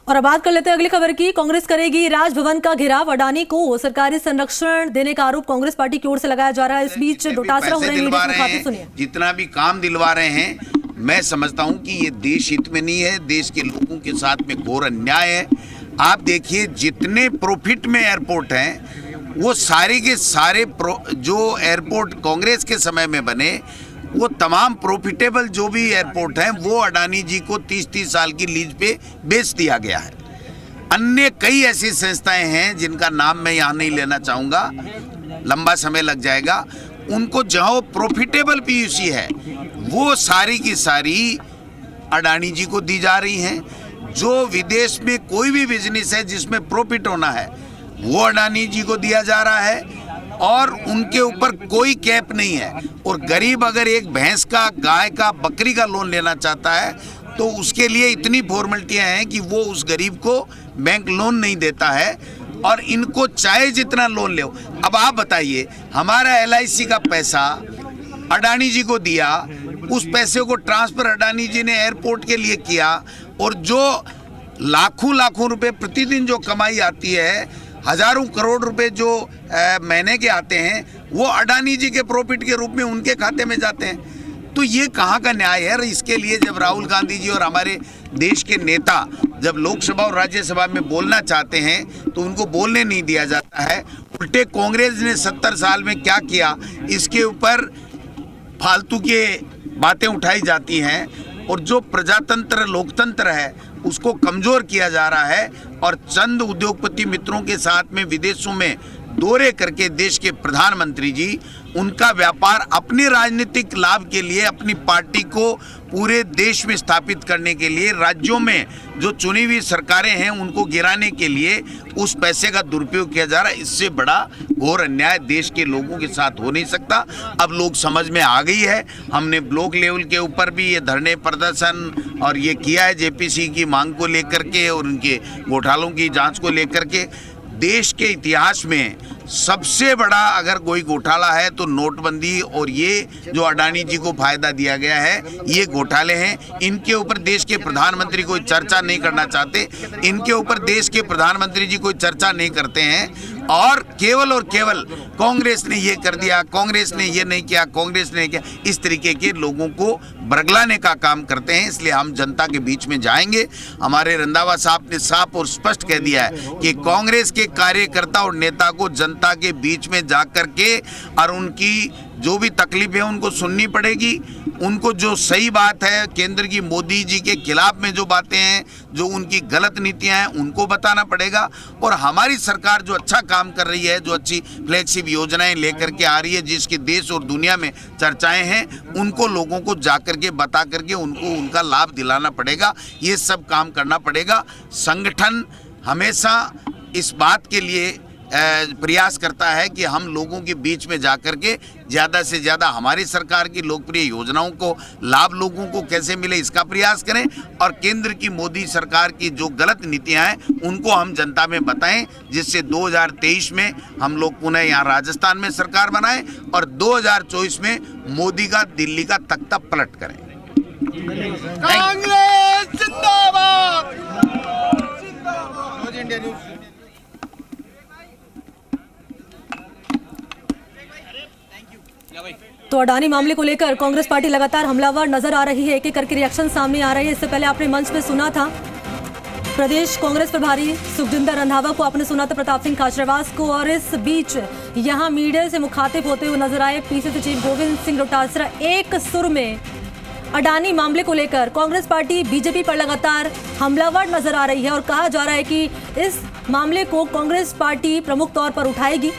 और अब बात कर लेते हैं अगली खबर की। कांग्रेस करेगी राजभवन का घेराव, अडानी को सरकारी संरक्षण देने का आरोप कांग्रेस पार्टी की ओर से लगाया जा रहा है। इस बीच डोटासरा हो रहे हैं, सुनिए। जितना भी काम दिलवा रहे हैं, मैं समझता हूं कि ये देश हित में नहीं है, देश के लोगों के साथ में घोर अन्याय है। आप देखिए, जितने प्रॉफिट में एयरपोर्ट हैं, वो सारे के सारे जो एयरपोर्ट कांग्रेस के समय में बने, वो तमाम प्रॉफिटेबल जो भी एयरपोर्ट हैं, वो अडानी जी को 30-30 साल की लीज पे बेच दिया गया है। अन्य कई ऐसी संस्थाएं हैं जिनका नाम मैं यहाँ नहीं लेना चाहूँगा, लंबा समय लग जाएगा। उनको जहाँ प्रॉफिटेबल पीयूसी है, वो सारी की सारी अडानी जी को दी जा रही हैं। जो विदेश में कोई भी बिजनेस है जिसमें प्रॉफिट होना है, वो अडानी जी को दिया जा रहा है और उनके ऊपर कोई कैप नहीं है। और गरीब अगर एक भैंस का, गाय का, बकरी का लोन लेना चाहता है तो उसके लिए इतनी फॉर्मेलिटियां हैं कि वो उस गरीब को बैंक लोन नहीं देता है, और इनको चाहे जितना लोन ले। अब आप बताइए, हमारा LIC का पैसा अडानी जी को दिया, उस पैसे को ट्रांसफर अडानी जी ने एयरपोर्ट के लिए किया, और जो लाखों रुपए प्रतिदिन जो कमाई आती है, हजारों करोड़ रुपए जो महीने के आते हैं, वो अडानी जी के प्रॉफिट के रूप में उनके खाते में जाते हैं। तो ये कहाँ का न्याय है? इसके लिए जब राहुल गांधी जी और हमारे देश के नेता जब लोकसभा और राज्यसभा में बोलना चाहते हैं तो उनको बोलने नहीं दिया जाता है। उल्टे कांग्रेस ने 70 साल में क्या किया, इसके ऊपर फालतू के बातें उठाई जाती हैं, और जो प्रजातंत्र, लोकतंत्र है, उसको कमजोर किया जा रहा है। और चंद उद्योगपति मित्रों के साथ में विदेशों में दौरे करके देश के प्रधानमंत्री जी उनका व्यापार अपने राजनीतिक लाभ के लिए, अपनी पार्टी को पूरे देश में स्थापित करने के लिए, राज्यों में जो चुनी हुई सरकारें हैं उनको गिराने के लिए उस पैसे का दुरुपयोग किया जा रहा है। इससे बड़ा घोर अन्याय देश के लोगों के साथ हो नहीं सकता। अब लोग समझ में आ गई है। हमने ब्लॉक लेवल के ऊपर भी ये धरने, प्रदर्शन और ये किया है JPC की मांग को लेकर के और उनके घोटालों की जांच को लेकर के। देश के इतिहास में सबसे बड़ा अगर कोई घोटाला है तो नोटबंदी और ये जो अडानी जी को फायदा दिया गया है, ये घोटाले हैं। इनके ऊपर देश के प्रधानमंत्री कोई चर्चा नहीं करना चाहते, इनके ऊपर देश के प्रधानमंत्री जी कोई चर्चा नहीं करते हैं, और केवल कांग्रेस ने ये कर दिया, कांग्रेस ने ये नहीं किया, कांग्रेस ने किया, इस तरीके के लोगों को बरगलाने का काम करते हैं। इसलिए हम जनता के बीच में जाएंगे। हमारे रंधावा साहब ने साफ और स्पष्ट कह दिया है कि कांग्रेस के कार्यकर्ता और नेता को जनता के बीच में जाकर के और उनकी जो भी तकलीफ है उनको सुननी पड़ेगी। उनको जो सही बात है, केंद्र की मोदी जी के खिलाफ में जो बातें हैं, जो उनकी गलत नीतियां हैं, उनको बताना पड़ेगा। और हमारी सरकार जो अच्छा काम कर रही है, जो अच्छी फ्लैगशिप योजनाएं लेकर के आ रही है, जिसकी देश और दुनिया में चर्चाएं हैं, उनको लोगों को जाकर के बता करके उनको उनका लाभ दिलाना पड़ेगा। ये सब काम करना पड़ेगा। संगठन हमेशा इस बात के लिए प्रयास करता है कि हम लोगों के बीच में जाकर के ज़्यादा से ज़्यादा हमारी सरकार की लोकप्रिय योजनाओं को लाभ लोगों को कैसे मिले, इसका प्रयास करें। और केंद्र की मोदी सरकार की जो गलत नीतियां हैं उनको हम जनता में बताएं, जिससे 2023 में हम लोग पुनः यहाँ राजस्थान में सरकार बनाएं और 2024 में मोदी का दिल्ली का तख्ता पलट करें। कांग्रेस जिंदाबाद। तो अडानी मामले को लेकर कांग्रेस पार्टी लगातार हमलावर नजर आ रही है। एक एक करके रिएक्शन सामने आ रहे हैं। इससे पहले आपने मंच में सुना था प्रदेश कांग्रेस प्रभारी सुखजिंदर रंधावा को, आपने सुना था प्रताप सिंह खाचरियावास को, और इस बीच यहां मीडिया से मुखातिब होते हुए नजर आए PCC चीफ गोविंद सिंह डोटासरा। एक सुर में अडानी मामले को लेकर कांग्रेस पार्टी BJP पर लगातार हमलावर नजर आ रही है और कहा जा रहा है कि इस मामले को कांग्रेस पार्टी प्रमुख तौर पर उठाएगी।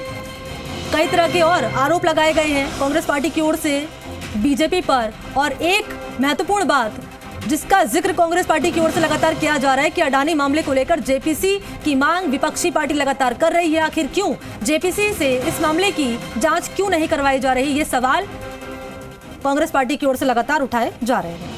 कई तरह के और आरोप लगाए गए हैं कांग्रेस पार्टी की ओर से BJP पर। और एक महत्वपूर्ण बात जिसका जिक्र कांग्रेस पार्टी की ओर से लगातार किया जा रहा है कि अडानी मामले को लेकर JPC की मांग विपक्षी पार्टी लगातार कर रही है। आखिर क्यों JPC से इस मामले की जांच क्यों नहीं करवाई जा रही, ये सवाल कांग्रेस पार्टी की ओर से लगातार उठाए जा रहे हैं।